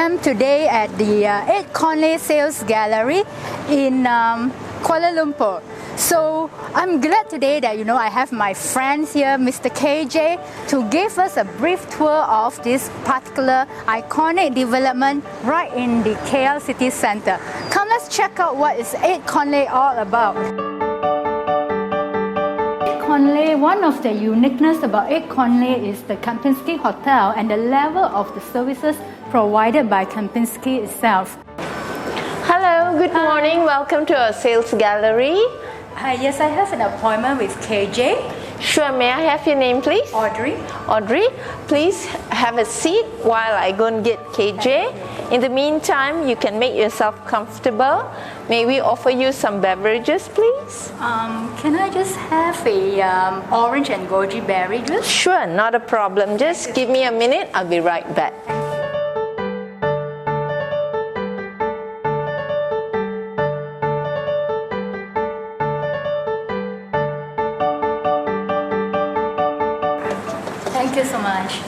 am today at the 8 Conley Sales Gallery in Kuala Lumpur. So I'm glad today that I have my friends here, Mr. KJ, to give us a brief tour of this particular iconic development right in the KL city center. Come, let's check out what is 8 Conley all about. Conley, one of the uniqueness about 8 Conley is the Kempinski Hotel and the level of the services provided by Kempinski itself. Hello, good morning. Welcome to our sales gallery. Yes, I have an appointment with KJ. Sure, may I have your name, please? Audrey. Audrey, please have a seat while I go and get KJ. In the meantime, you can make yourself comfortable. May we offer you some beverages, please? Can I just have a orange and goji berry juice? Sure, not a problem. Just give me a minute. I'll be right back. Thank you so much.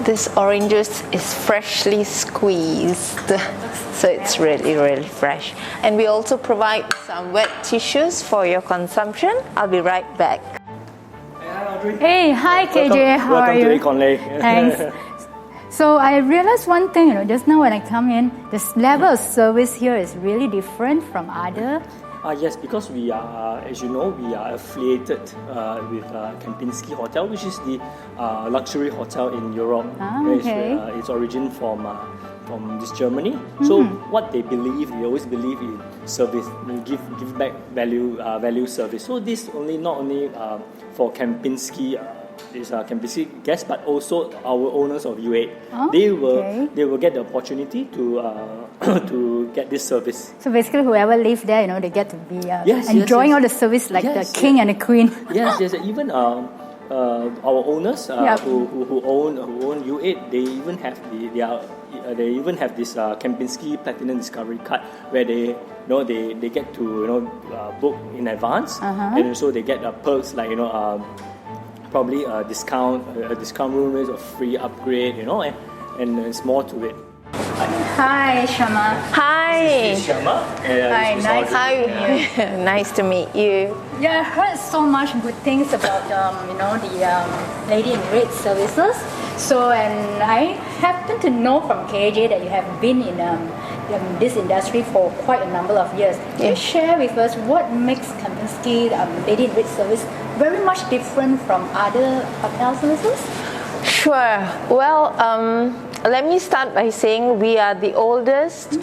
This orange juice is freshly squeezed, so it's really fresh. And we also provide some wet tissues for your consumption. I'll be right back. Hi, Audrey. Hey, hi KJ, how are you? Welcome to 8 Conley. Thanks. So I realized one thing, just now when I come in, this level of service here is really different from other. Yes, because we are, as you know, we are affiliated with Kempinski Hotel, which is the luxury hotel in Europe. Okay. It's origin from this Germany. So what they believe, they always believe in service. You give back value service. So this not only for Kempinski. These are Kempinski guests, but also our owners of Yoo8. They will get the opportunity to get this service. So basically, whoever lives there, they get to be enjoying all the service like the king and the queen. Yes. Even our owners who own Yoo8, they even have this Kempinski Platinum Discovery Card where they get to book in advance, and also they get perks like probably a discount room rate, a free upgrade, and there's more to it. Hi, Shama. Hi. This is Shama. Hi, nice. Hi. Nice to meet you. Yeah, I heard so much good things about the Lady in Red services. So, and I happen to know from KJ that you have been in this industry for quite a number of years. Can you share with us what makes Kempinski Lady in Red service very much different from other hotel services? Sure. Well, let me start by saying we are the oldest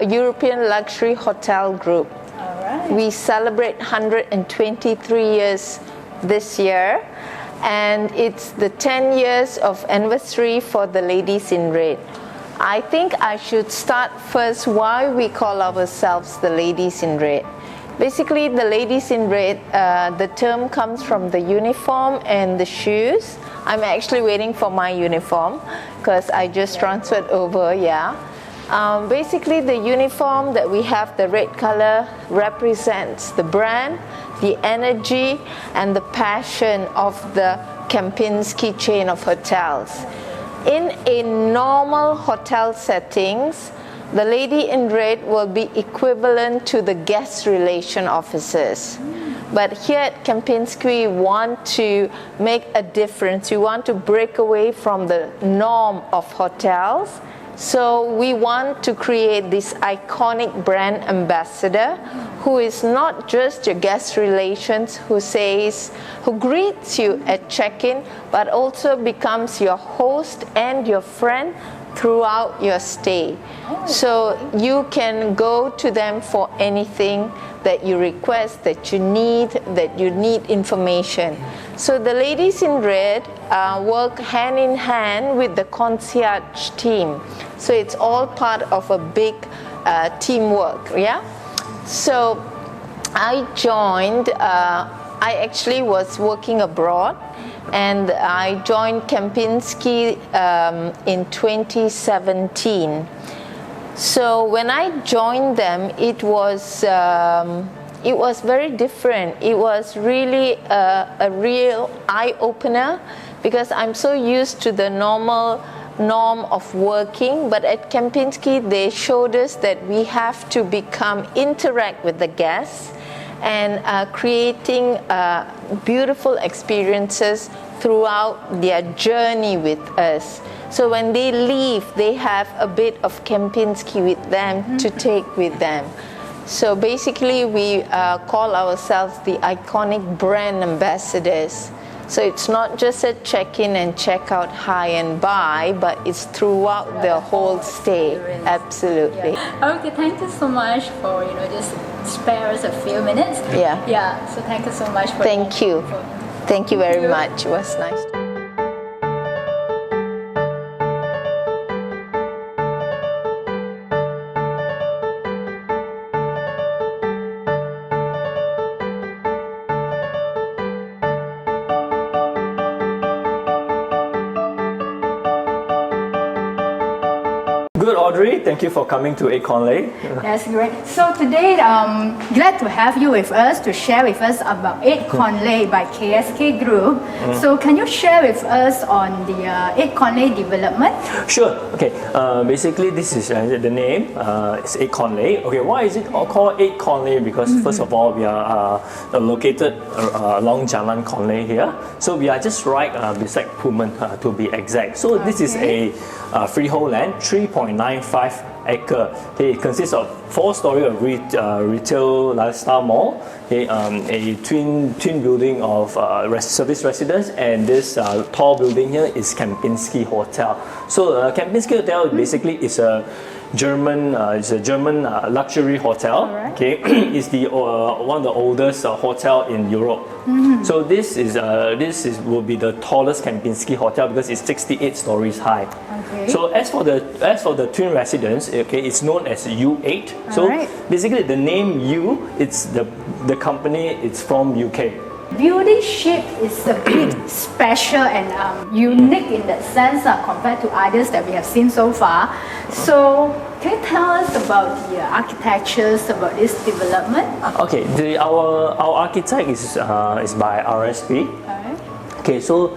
European luxury hotel group. All right. We celebrate 123 years this year, and it's the 10 years of anniversary for the Ladies in Red. I think I should start first why we call ourselves the Ladies in Red. Basically, the Ladies in Red, the term comes from the uniform and the shoes. I'm actually waiting for my uniform because I just transferred over, basically, the uniform that we have, the red color, represents the brand, the energy, and the passion of the Kempinski chain of hotels. In a normal hotel settings, the Lady in Red will be equivalent to the guest relation officers. But here at Kempinski, we want to make a difference. We want to break away from the norm of hotels. So we want to create this iconic brand ambassador who is not just your guest relations, who greets you at check-in, but also becomes your host and your friend throughout your stay. So you can go to them for anything that you request, that you need information. So the Ladies in Red work hand in hand with the concierge team. So it's all part of a big teamwork, So I joined, I actually was working abroad, and I joined Kempinski in 2017. So when I joined them, it was very different. It was really a real eye-opener because I'm so used to the normal norm of working, but at Kempinski they showed us that we have to interact with the guests and creating beautiful experiences throughout their journey with us. So when they leave, they have a bit of Kempinski with them to take with them. So basically we call ourselves the iconic brand ambassadors. So it's not just a check-in and check-out high and buy, but it's throughout the whole stay. Absolutely. Yeah. Okay, thank you so much for just spare us a few minutes. Yeah. Yeah. So thank you so much for. Thank you. Thank you very much. It was nice. Good, Audrey. Thank you for coming to 8 Conley. That's great. So today, glad to have you with us to share with us about 8 Conley by KSK Group. So can you share with us on the 8 Conley development? Sure. Okay. Basically, this is the name. It's 8 Conley. Okay. Why is it called 8 Conley? Because first of all, we are located along Jalan Conley here. So we are just right beside Pullman to be exact. So this is a freehold land, 3.95 acre. Okay, it consists of 4-story of retail lifestyle mall, okay, a twin building of service residence, and this tall building here is Kempinski Hotel. So Kempinski Hotel basically is a German luxury hotel. Alright. Okay, it's the one of the oldest hotel in Europe. So this will be the tallest Kempinski hotel because it's 68 stories high. Okay. So as for the twin residence, okay, it's known as Yoo8. So Alright. basically the name U, it's the company, it's from UK. Building shape is a bit special and unique in that sense compared to others that we have seen so far. So can you tell us about the architectures about this development? Okay, our architect is by RSP. Alright. Okay, so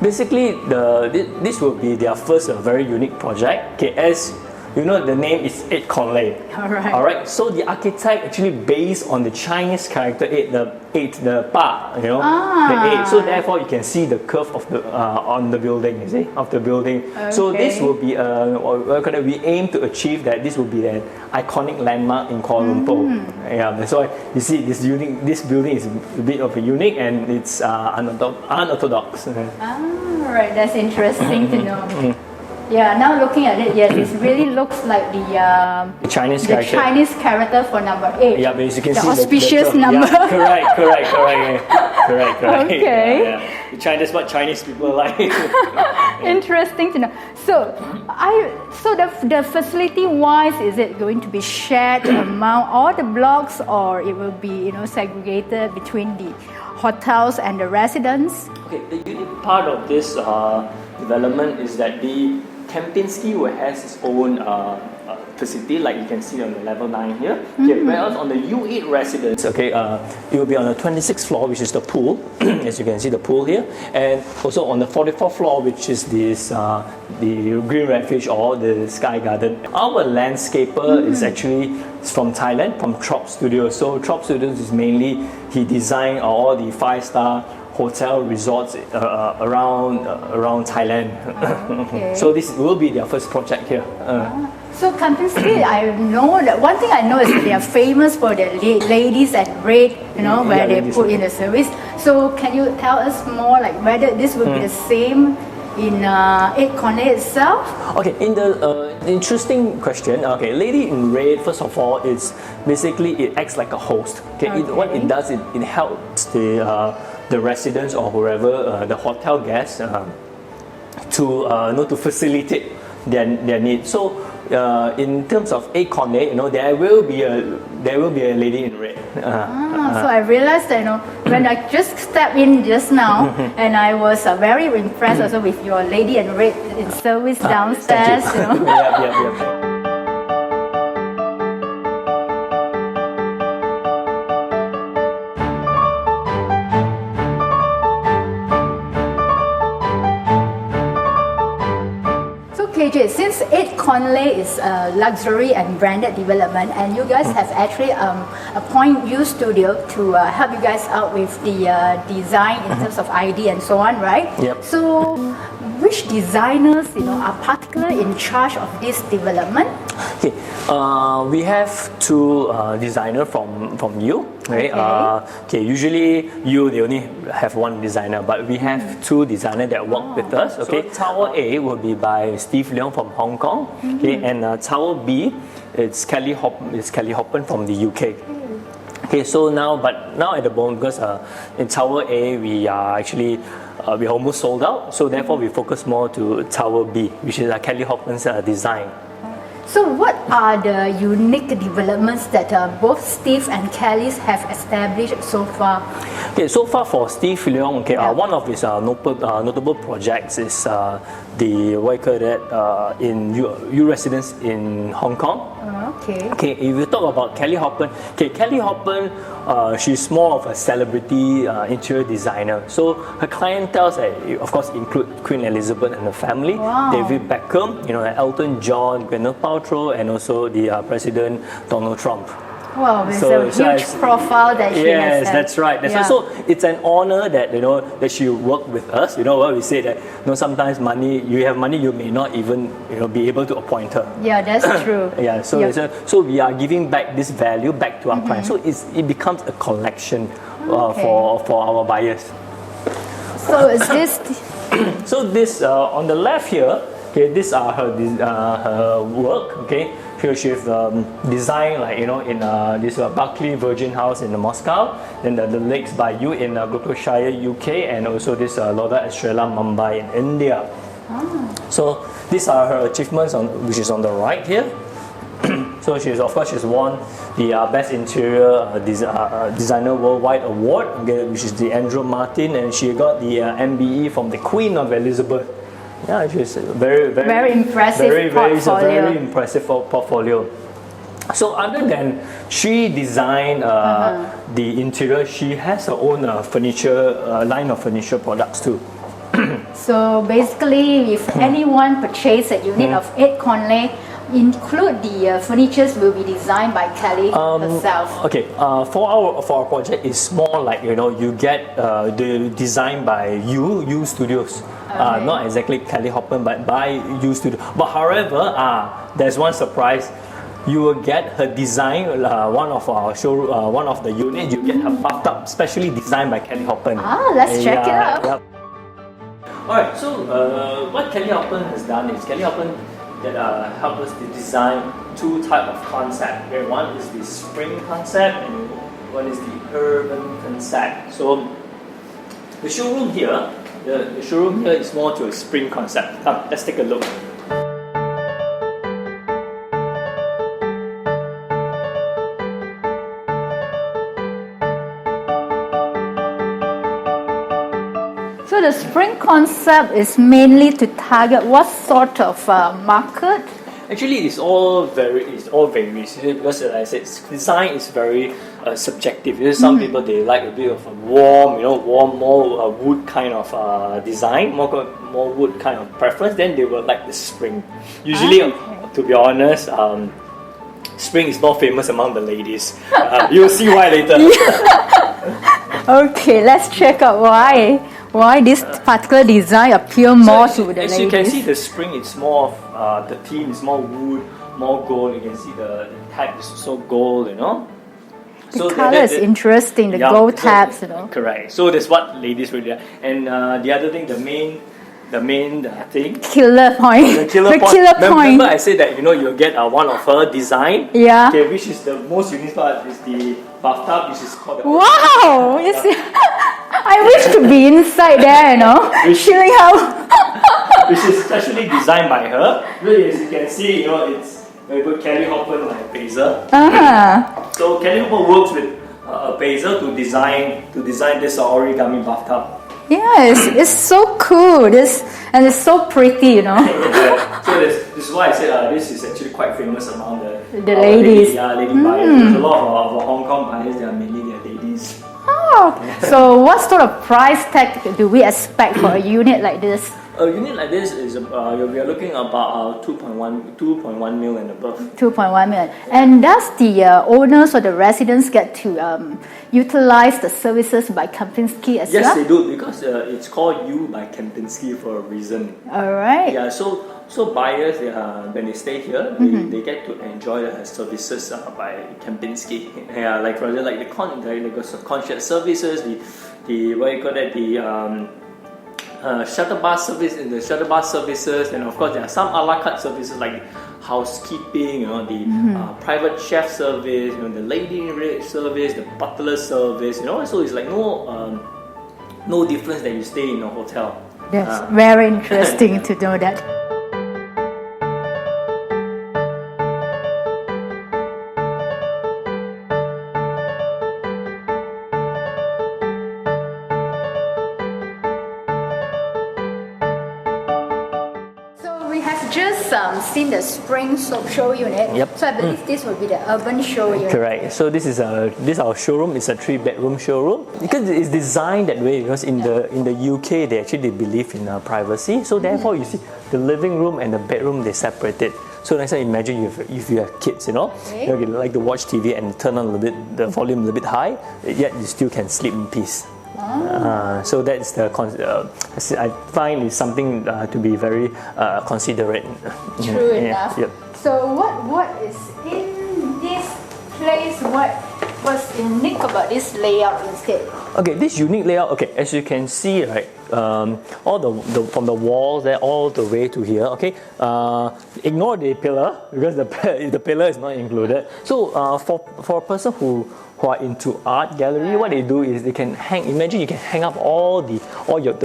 basically this will be their first very unique project. Okay, as you know, the name is 8 Conley. Alright. Alright, so the architect actually based on the Chinese character 8, the pa, the 8. So therefore you can see the curve of the on the building, you see, of the building. Okay. So this will be we aim to achieve that this will be an iconic landmark in Kuala Lumpur. Yeah, that's why you see this building is a bit of a unique and it's unorthodox. Alright, that's interesting to know. Yeah, now looking at it, yes, it really looks like the Chinese the character. Chinese character for number 8. Yeah, but as you can the see auspicious the number. Yeah, correct. Okay. Yeah. The Chinese, what Chinese people like. Interesting to know. So, the facility wise, is it going to be shared among all the blocks, or it will be segregated between the hotels and the residents? Okay, the unique part of this development is that the Kempinski has its own facility, like you can see on the level 9 here. Okay, whereas on the Yoo8 residence, okay, it will be on the 26th floor, which is the pool, as you can see the pool here, and also on the 44th floor, which is this the Green Refuge or the Sky Garden. Our landscaper is actually from Thailand, from Trop Studios. So Trop Studios is mainly, he designed all the 5-star hotel resorts around Thailand. Okay. So this will be their first project here. So Kempinski, I know that one thing I know is they are famous for their ladies in red, where they put in the service. So can you tell us more, like whether this will be the same in 8 Conley itself? Okay, in the interesting question. Okay, Lady in Red, first of all, is basically it acts like a host. Okay, what it does, it helps the residents or whoever, the hotel guests, to facilitate their needs. So in terms of 8 Conley, there will be a lady in red. So I realized that when I just stepped in just now, and I was very impressed also with your lady in red in service downstairs. Yep. KJ, since 8 Conley is a luxury and branded development, and you guys have actually appointed U Studio to help you guys out with the design in terms of ID and so on, right? Yep. So, which designers, are particularly in charge of this development? Okay, we have two designers from you, right? Okay. Usually they only have one designer, but we have two designers that work with us. Okay, so Tower A will be by Steve Leong from Hong Kong. Okay, and Tower B, it's Kelly Hoppen from the UK. Okay, so now at the moment, because in Tower A we are actually we're almost sold out, so therefore we focus more to Tower B, which is Kelly Hoppen's design. So what are the unique developments that both Steve and Kelly's have established so far? Okay, so far for Steve Leong, one of his notable projects is the what you call that in U residence in Hong Kong. Okay. Okay, if you talk about Kelly Hoppen, Kelly Hoppen, she's more of a celebrity interior designer. So her clientele, of course, include Queen Elizabeth and her family, Wow. David Beckham, Elton John, Gwyneth Paltrow, and also the President Donald Trump. Wow, it's a huge profile that she has. Yes, that's right. That's right. So it's an honor that that she worked with us. What we say that sometimes you have money, you may not even be able to appoint her. Yeah, that's true. Yeah, so so we are giving back this value back to our clients. So it becomes a collection for our buyers. So is this? So this on the left here, these are her work. Here she's designed in this Buckley Virgin House in Moscow, then the Lakes by You in Gloucestershire, UK, and also this Lodha Estrella Mumbai in India. So these are her achievements which is on the right here. So she's won the Best Interior Designer Worldwide Award, which is the Andrew Martin, and she got the MBE from the Queen of Elizabeth. Yeah, she's very impressive portfolio. Very impressive portfolio. So other than she designed the interior, she has her own line of furniture products too. So basically, if anyone purchase a unit of 8 Conley, include the furnitures will be designed by Kelly herself. Okay, for our project, it's more like you get the design by You Studios. Not exactly Kelly Hoppen, but by U Studio. But however, there's one surprise. You will get her design. One of our one of the units, you get her bathtub, specially designed by Kelly Hoppen. Let's check it out. Yep. Alright, so what Kelly Hoppen has done is Kelly Hoppen helped us to design two types of concept. Okay, one is the spring concept, and one is the urban concept. So the showroom here. The showroom here is more to a spring concept. Come, let's take a look. So the spring concept is mainly to target what sort of market? Actually, it's all varies because, as I said, design is very subjective. Some people they like a bit of a warm, more wood kind of design, more wood kind of preference. Then they will like the spring. Usually, to be honest, spring is more famous among the ladies. You'll see why later. Okay, let's check out why this particular design appeal more to the ladies. As you can see, the spring is more of the theme is more wood, more gold. You can see the type is also gold, The color is interesting, the gold tabs, Correct. So that's what ladies really like. And the other thing, the main thing. Killer point. The killer point. Remember I said that you'll get one of her design. Yeah. Okay, which is the most unique part is the bathtub, which is called the. Wow! I wish to be inside there, chilling out. Which is specially designed by her. Really, as you can see, it's very good Kelly Hoppen like appraiser. So Kelly Hoppen works with appraiser to design this origami bathtub. Yeah, it's so cool. And it's so pretty, Yeah. So this is why I said this is actually quite famous among the ladies. Lady buyers. There's a lot of Hong Kong buyers. They are mainly ladies. So what sort of price tag do we expect for a unit like this? A unit like this is we are looking about 2.1 mil and above. 2.1 million. And does the owners or the residents get to utilize the services by Kempinski as well? Yes, they do, because it's called U by Kempinski for a reason. All right. Yeah, so buyers, when they stay here, they get to enjoy the services by Kempinski. Yeah, like for example, like the concierge services, the what you call that, the shuttle bus service, in the shuttle bus services, and of course there are some a la carte services like housekeeping, the private chef service, the lady in red service, the butler service, so it's like no difference that you stay in a hotel. That's very interesting to know that. Just seen the spring soap show unit. Yep. So I believe this will be the urban show unit. Correct. So this is our showroom. It's a 3-bedroom showroom because it's designed that way. Because in the UK they actually believe in privacy. So therefore you see the living room and the bedroom, they separated. So next time imagine if you have kids, Okay. you like to watch TV and turn on the volume a little bit high, yet you still can sleep in peace. So that's the I find it's something to be very considerate. True enough. Yep. So what is in this place? What's unique about this layout instead? Okay, this unique layout. Okay, as you can see, right, all the from the walls there all the way to here. Okay, ignore the pillar because the pillar is not included. So for a person who are into art gallery, what they do is they can hang. Imagine you can hang up all the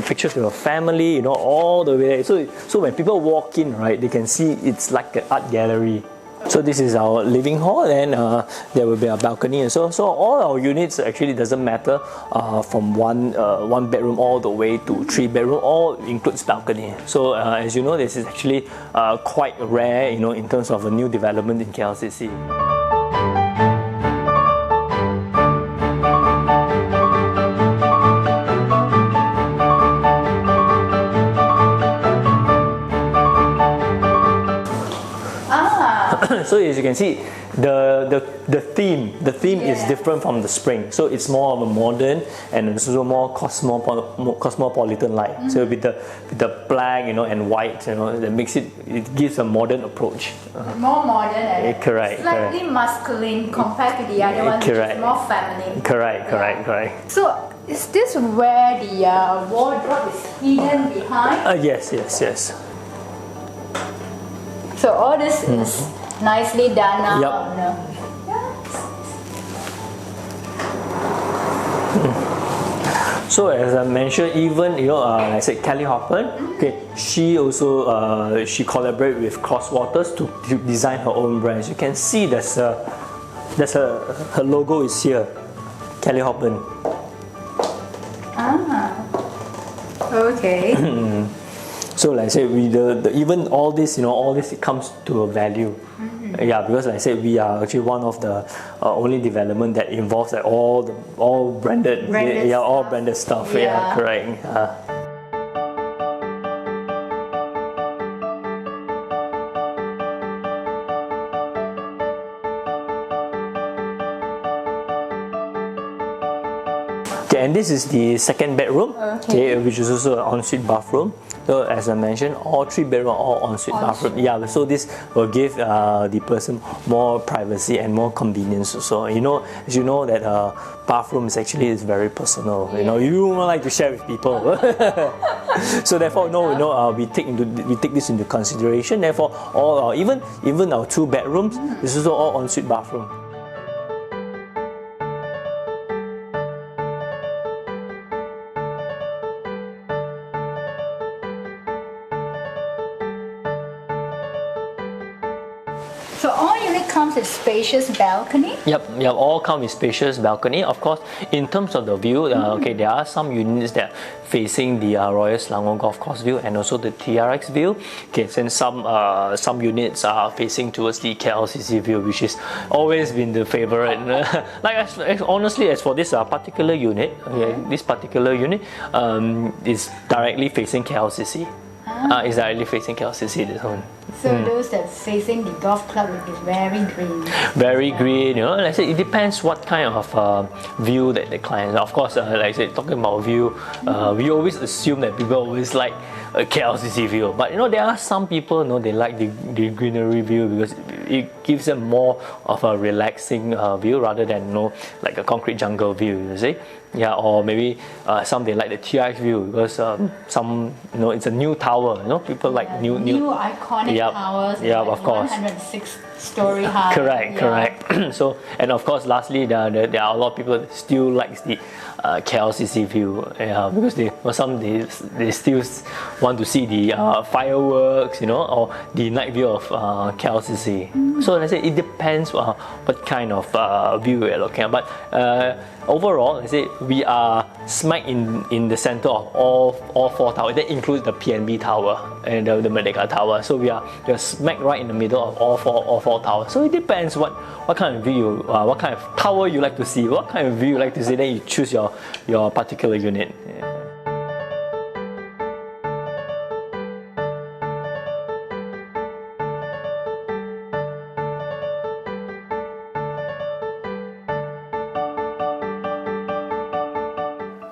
pictures of your family, all the way. So when people walk in, right, they can see it's like an art gallery. So this is our living hall, and there will be a balcony, and so all our units actually doesn't matter from one bedroom all the way to 3-bedroom, all includes balcony. So as you know, this is actually quite rare, in terms of a new development in KLCC. So as you can see, the theme is different from the spring. So it's more of a modern and also more cosmopolitan like. So with the black, and white, that makes it gives a modern approach. More modern and correct, slightly masculine compared to the other one, which is more feminine. Correct. So is this where the wardrobe is hidden behind? Yes. So all this is nicely done now. Yep. So as I mentioned, even I said Kelly Hoppen, okay, she also she collaborated with Crosswaters to design her own brands. You can see her logo is here, Kelly Hoppen. Okay. So like I said, even all this, it comes to a value. Yeah, because like I said, we are actually one of the only development that involves like all branded all branded stuff. Yeah, correct. Okay, and this is the second bedroom, which is also an ensuite bathroom. So as I mentioned, all 3 bedroom, all ensuite bathroom. Yeah, so this will give the person more privacy and more convenience. So as you know that bathroom is very personal. You don't like to share with people. So therefore, we take this into consideration. Therefore, all even our 2 bedrooms, this is also all ensuite bathroom. So all unit comes with spacious balcony? Yep, all come with spacious balcony. Of course, in terms of the view, there are some units that facing the Royal Selangor Golf Course view and also the TRX view. Okay, and some units are facing towards the KLCC view, which has always been the favorite. Honestly, as for this particular unit, this particular unit is directly facing KLCC. It's directly facing KLCC, this one. So those that facing the golf club will be very green. Very green, you know. Like I said, it depends what kind of view that the client. Of course, like I said, talking about view, we always assume that people always like a KLCC view. But you know, there are some people, you know, they like the greenery view because it gives them more of a relaxing view rather than, you know, like a concrete jungle view. You see. Yeah, or maybe some they like the TRX view because some, you know, it's a new tower. You know, people like new iconic towers. Yeah, of course. 106-story high. Correct. So, and of course, lastly, there are a lot of people that still likes the KLCC view. Because they still want to see the fireworks, you know, or the night view of KLCC. So let's say it depends what kind of view we're looking at. But overall, let's say we are smack in the center of all four towers. That includes the PNB tower and the Merdeka tower. So we are smack right in the middle of all four towers. So it depends what kind of view, what kind of tower you like to see, what kind of view you like to see. Then you choose your particular unit. Yeah.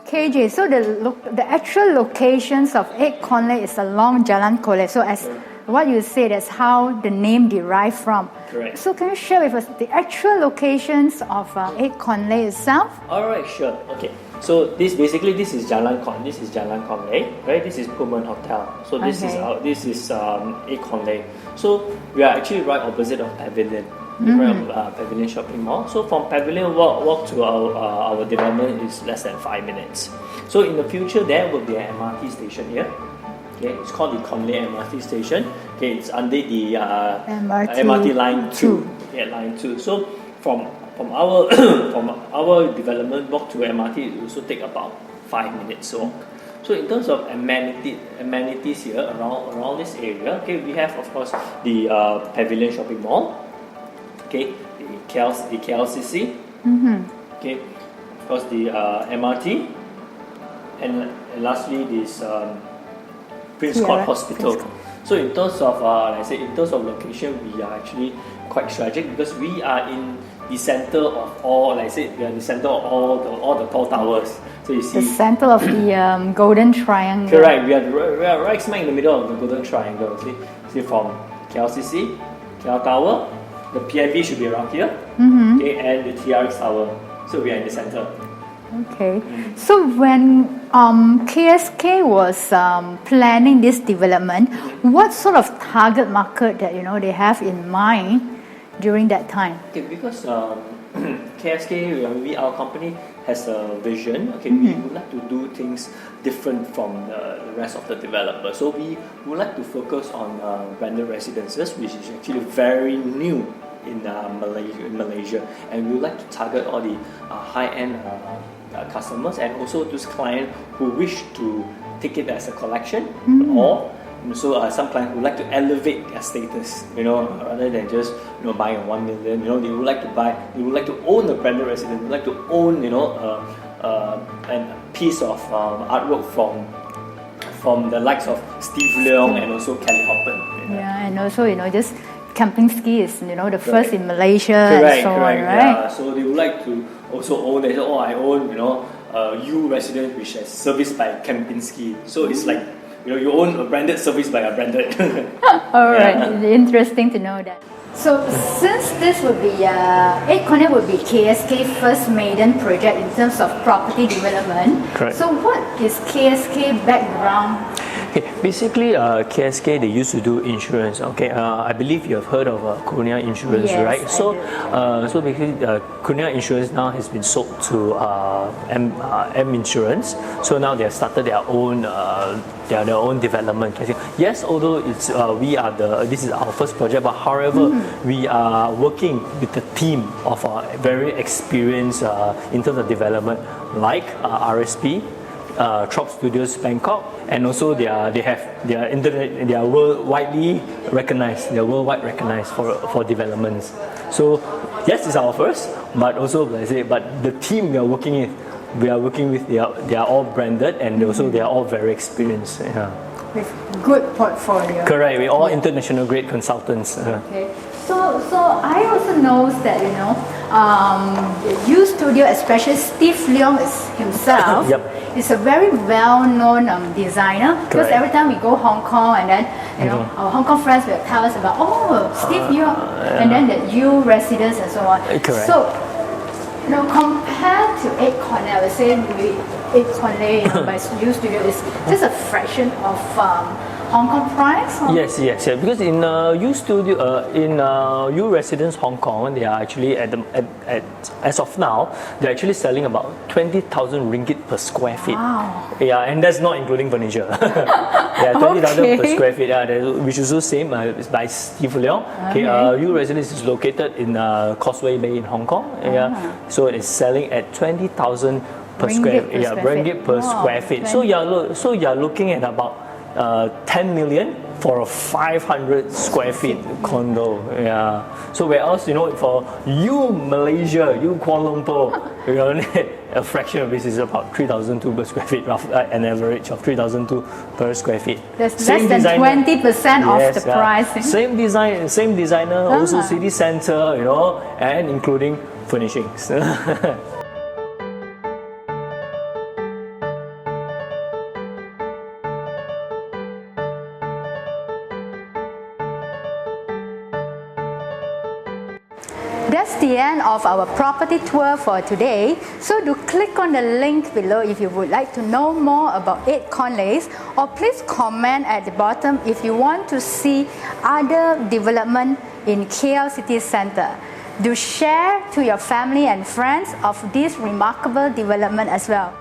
KJ, so the actual locations of 8 Conley is along Jalan Kolej. So as what you said, that's how the name derived from. Correct. So can you share with us the actual locations of 8 Conley itself? Alright, sure. Okay. So this is Jalan Conley, right? This is Pullman Hotel. So this is 8 Conley. So we are actually right opposite of Pavilion. Pavilion Shopping Mall. So from Pavilion walk to our development is less than 5 minutes. So in the future there will be an MRT station here. Okay, it's called the Conley MRT station. Okay, it's under the MRT line 2. Yeah, line 2. So from our from our development walk to MRT, it also take about 5 minutes walk. So in terms of amenities here around this area, okay, we have of course the Pavilion Shopping Mall. Okay, the KLCC. Okay, of course the MRT, and lastly this Prince Court Hospital. So in terms of in terms of location, we are actually quite strategic because we are in the center of all, we are in the center of all the tall towers. So you see the center of the Golden Triangle. Correct. We are right smack in the middle of the Golden Triangle. See from KLCC, KL Tower. The PNV should be around here, okay, and the TRX tower. So we are in the center. Okay. So when KSK was planning this development, what sort of target market that they have in mind during that time? Okay, because KSK, our company has a vision. Okay, we would like to do things different from the rest of the developers. So we would like to focus on branded residences, which is actually very new in Malaysia, and we would like to target all the high-end customers and also those clients who wish to take it as a collection, or some clients would like to elevate their status, rather than just buying a 1 million. They would like to own a branded residence. They would like to own a piece of artwork from the likes of Steve Leong and also Kelly Hoppen. Yeah, and also just Kempinski is the first in Malaysia, and so on, right? Yeah. So they would like to also own. They say, I own U8 residence which is serviced by Kempinski. So it's like you own a branded service by a branded. All right, interesting to know that. So since this would be 8 Conley would be KSK first maiden project in terms of property development. Correct. So what is KSK background? Okay, basically KSK, they used to do insurance. Okay, I believe you have heard of Kurnia Insurance, yes, right? So basically Kurnia Insurance now has been sold to M Insurance. So now they have started their own development. Yes, although it's this is our first project, but however we are working with a team of very experienced in terms of development, like RSP, Trop Studios Bangkok, and also they are worldwide recognized for developments. So yes, it's our first, but also the team we are working with, they are all branded, and also they are all very experienced. Yeah. with good portfolio. Correct. We're all international grade consultants. Okay. So I also know that Yoo Studio, especially Steve Leong himself, Yep. is a very well-known designer. Because Correct. every time we go Hong Kong, and then our Hong Kong friends will tell us about Steve Leong, and then the Yoo residence and so on. Correct. So compared to 8 Cornell, let's say 8 Cornell by Yoo Studio is just a fraction of Hong Kong price? Or? Yes. Because in Yoo Studio, in Yoo Residence Hong Kong, they are actually as of now, they're actually selling about 20,000 ringgit per square feet. Wow. Yeah, and that's not including furniture. Yeah, 20,000 per square feet. Yeah, which is the same by Steve Leong. Okay, Yoo Residence is located in Causeway Bay in Hong Kong. Yeah, so it's selling at 20,000 per square. Yeah, ringgit per square feet. So you're looking at about 10 million for a 500 square feet condo. Yeah. So whereas for Yoo Malaysia, Yoo Kuala Lumpur, a fraction of this is about 3,200 per square feet, an average of 3,200 per square feet. That's less than 20% of the price. Same designer, also city center, and including furnishings. That's the end of our property tour for today. So do click on the link below if you would like to know more about 8 Conleys, or please comment at the bottom if you want to see other development in KL City Centre. Do share to your family and friends of this remarkable development as well.